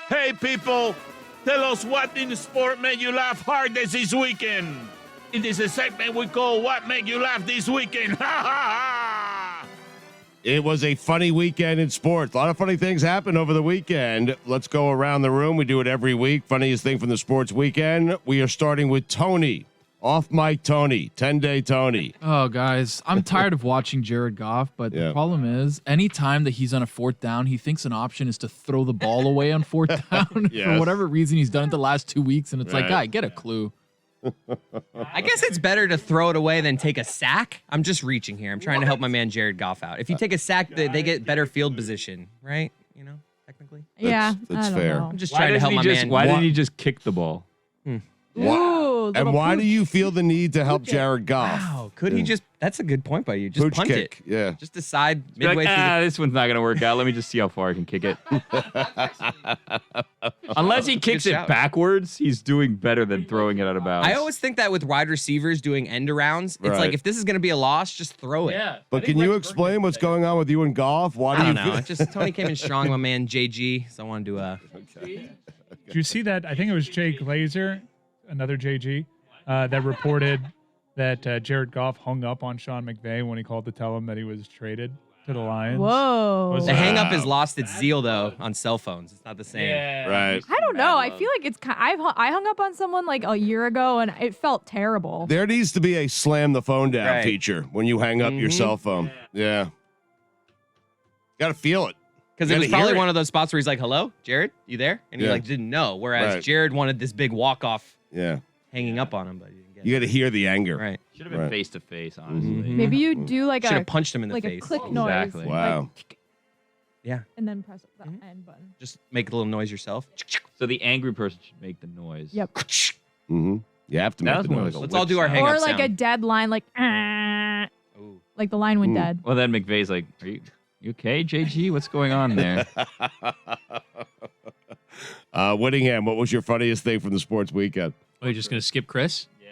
Hey, people, tell us what in the sport made you laugh hardest this weekend. It is a segment we call What Made You Laugh This Weekend. Ha, ha, ha! It was a funny weekend in sports. A lot of funny things happened over the weekend. Let's go around the room. We do it every week. Funniest thing from the sports weekend. We are starting with Tony. Off mic Tony. 10-day Tony. Oh, guys, I'm tired of watching Jared Goff, but the problem is anytime that he's on a fourth down, he thinks an option is to throw the ball away on fourth down. Yes. For whatever reason, he's done it the last 2 weeks, and it's like, guy, get a clue. I guess it's better to throw it away than take a sack. I'm just reaching here. I'm trying to help my man Jared Goff out. If you take a sack, they get better field position, right? You know, technically. Yeah, That's I don't fair. know. I'm just trying to help my man. Why didn't he just kick the ball? Ooh, And why do you feel the need to help Jared Goff? Wow, could he just? That's a good point by you. Just Pooch punt kick, it. yeah. Just decide Be midway like, through. this one's not going to work out. Let me just see how far I can kick it. Unless he kicks Good it shout. backwards, he's doing better than throwing it out of bounds. I always think that with wide receivers doing end arounds, it's Right. like if this is going to be a loss, just throw it. But can you explain what's going on with you and golf? Why I do you don't know. feel? It's just Tony came in strong, my man JG. So I wanted to. Did you see that? I think it was Jay Glazer, another JG, that reported that Jared Goff hung up on Sean McVay when he called to tell him that he was traded to the Lions. Whoa. The hang up has lost its zeal though on cell phones. It's not the same. Right. I don't know. I feel like it's I hung up on someone like a year ago and it felt terrible. There needs to be a slam the phone down Right. feature when you hang up your cell phone. Yeah. Got to feel it. Because You it was gotta probably hear one of those spots where he's like, "Hello, Jared, you there?" And he Yeah. like didn't know. Whereas Right. Jared wanted this big walk off Yeah. hanging up on him, but he didn't get You it. got to hear the anger. Right. Should have been Right. face to face, honestly. Maybe you do like Should a have punched him in the like face. a click noise. Exactly. Wow. Like, Yeah. and then press the end button. Just make a little noise yourself. So the angry person should make the noise. Yep. Mm-hmm. You have to That make was the more noise. like a Let's all do our hang Or up like a sound. dead line, like Ooh. like the line went dead. Well, then McVay's like, "Are you okay, JG? What's going on there?" Whittingham, what was your funniest thing from the sports weekend? Oh, you're just going to skip Chris? Yeah.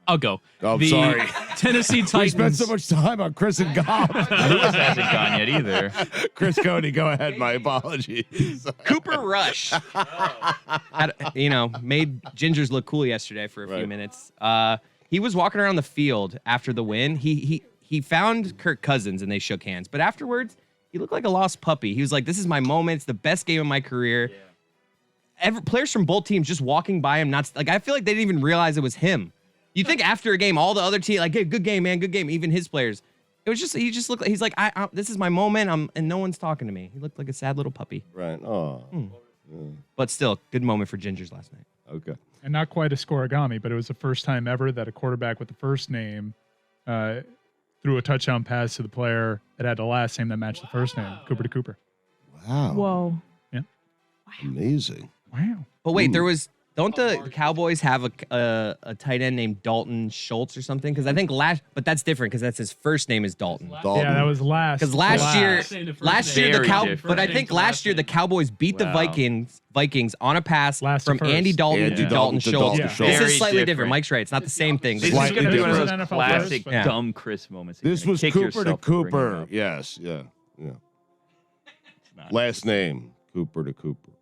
I'll go. Oh, I'm the sorry. Tennessee We spent Titans. so much time on Chris and golf. Lewis hasn't gone yet either. Chris Cody, go ahead. My apologies. Cooper Rush. Made Gingers look cool yesterday for a few Right. minutes. He was walking around the field after the win. He found Kirk Cousins and they shook hands. But afterwards, he looked like a lost puppy. He was like, "This is my moment. It's the best game of my career." Players from both teams just walking by him, I feel like they didn't even realize it was him. You think after a game, all the other team, like, "Hey, good game, man, good game." Even his players, he just looked like he's like, "This is my moment." And no one's talking to me. He looked like a sad little puppy. Right. Oh, But still, good moment for Gingers last night. okay. And not quite a scoregami, but it was the first time ever that a quarterback with the first name threw a touchdown pass to the player that had the last name that matched the first name, Cooper to Cooper. Wow. Whoa. Amazing. Wow. But wait, don't the Cowboys have a tight end named Dalton Schultz or something? Because I think but that's different because that's his first name is Dalton. Dalton. Yeah, that was last. Because last year Very different. but I think last year the Cowboys beat the Wow. Vikings on a pass Last to from first. Andy Dalton Andy to Dalton Dalton to Schultz. Dalton Yeah. Schultz. This Very is slightly different. different. Mike's right. It's not the same thing. This is Slightly going to be one of different. those NFL classic players, but- dumb Chris moments. This You're was gonna kick Cooper to yourself for bringing it Cooper. up. Yes. Yeah. Yeah. It's not. Last name, Cooper to Cooper.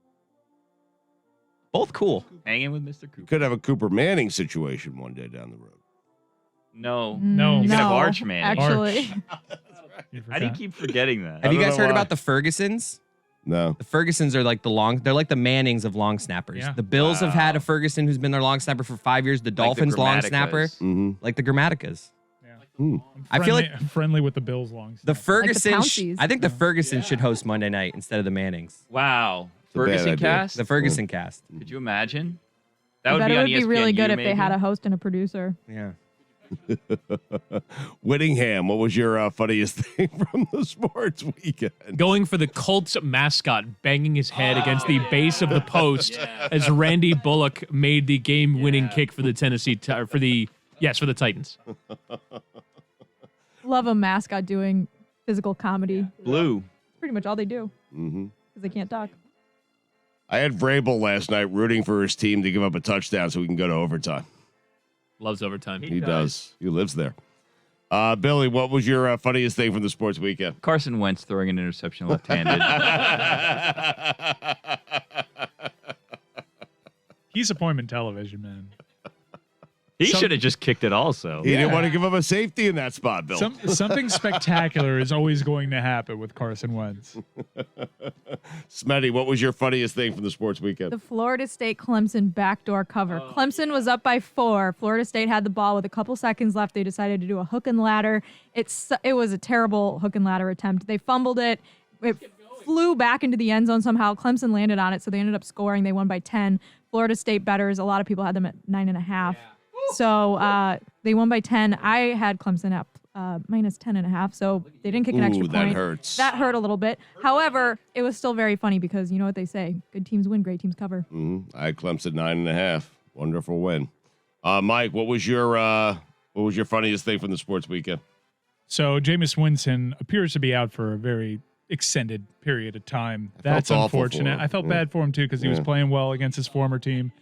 Both cool. Hanging with Mr. Cooper. Could have a Cooper Manning situation one day down the road. No. No. You You could have No, Archman. Actually, How do you keep forgetting that? Have you don't guys know heard why. about the Fergusons? No. The Fergusons are like they're like the Mannings of long snappers. Yeah. The Bills have had a Ferguson who's been their long snapper for 5 years. The Dolphins long snapper, Mm-hmm. like the Grammaticas. Hmm. I feel like I'm friendly with the Bills long. the Ferguson. Pouncies. I think the Ferguson should host Monday night instead of the Mannings. Wow. a bad Ferguson idea. cast? The Ferguson cast. Could you imagine? I That bet would it be would on be really ESPNU good if they maybe? had a host and a producer. Yeah. Whittingham, what was your funniest thing from the sports weekend? Going for the Colts mascot, banging his head against the base of the post as Randy Bullock made the game-winning kick for the for the Titans. Love a mascot doing physical comedy. Blue. Pretty much all they do Mm-hmm. because they can't talk. I had Vrabel last night rooting for his team to give up a touchdown so we can go to overtime. Loves overtime. He does. He lives there. Billy, what was your funniest thing from the sports weekend? Carson Wentz throwing an interception left-handed. Disappointment television, man. He should have just kicked it also. He didn't want to give him a safety in that spot, Bill. Something spectacular is always going to happen with Carson Wentz. Smetty, what was your funniest thing from the sports weekend? The Florida State Clemson backdoor cover. Clemson was up by 4. Florida State had the ball with a couple seconds left. They decided to do a hook and ladder. It was a terrible hook and ladder attempt. They fumbled it. It flew back into the end zone somehow. Clemson landed on it, so they ended up scoring. They won by 10. Florida State bettors, a lot of people had them at 9.5. So they won by 10. I had Clemson up minus 10.5, so they didn't kick an extra point. That hurts. That hurt a little bit. However, it was still very funny because you know what they say: good teams win, great teams cover. I had Clemson 9.5. Wonderful win. Mike, what was your funniest thing from the sports weekend? So Jameis Winston appears to be out for a very extended period of time. That's unfortunate. I felt bad for him too because he was playing well against his former team.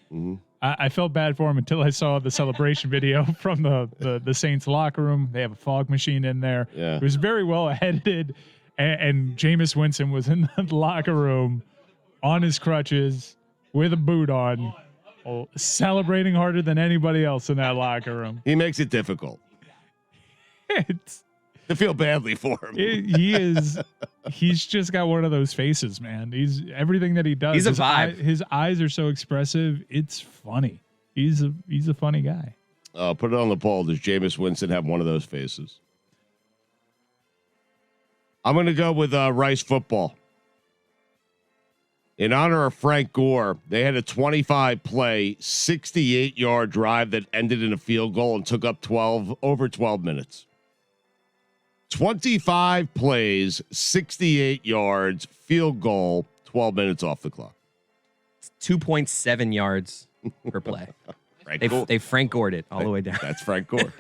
I felt bad for him until I saw the celebration video from the Saints locker room. They have a fog machine in there. Yeah. It was very well edited, and Jameis Winston was in the locker room on his crutches with a boot on, celebrating harder than anybody else in that locker room. He makes it difficult. I feel badly for him. He's just got one of those faces, man. He's everything that he does. He's a vibe. His eyes are so expressive. It's funny. He's a funny guy. Put it on the poll. Does Jameis Winston have one of those faces? I'm going to go with Rice football. In honor of Frank Gore, they had a 25-play, 68-yard drive that ended in a field goal and took up over 12 minutes. 25 plays, 68 yards, field goal, 12 minutes off the clock. It's 2.7 yards per play. They Frank Gored it all the way down. That's Frank Gore.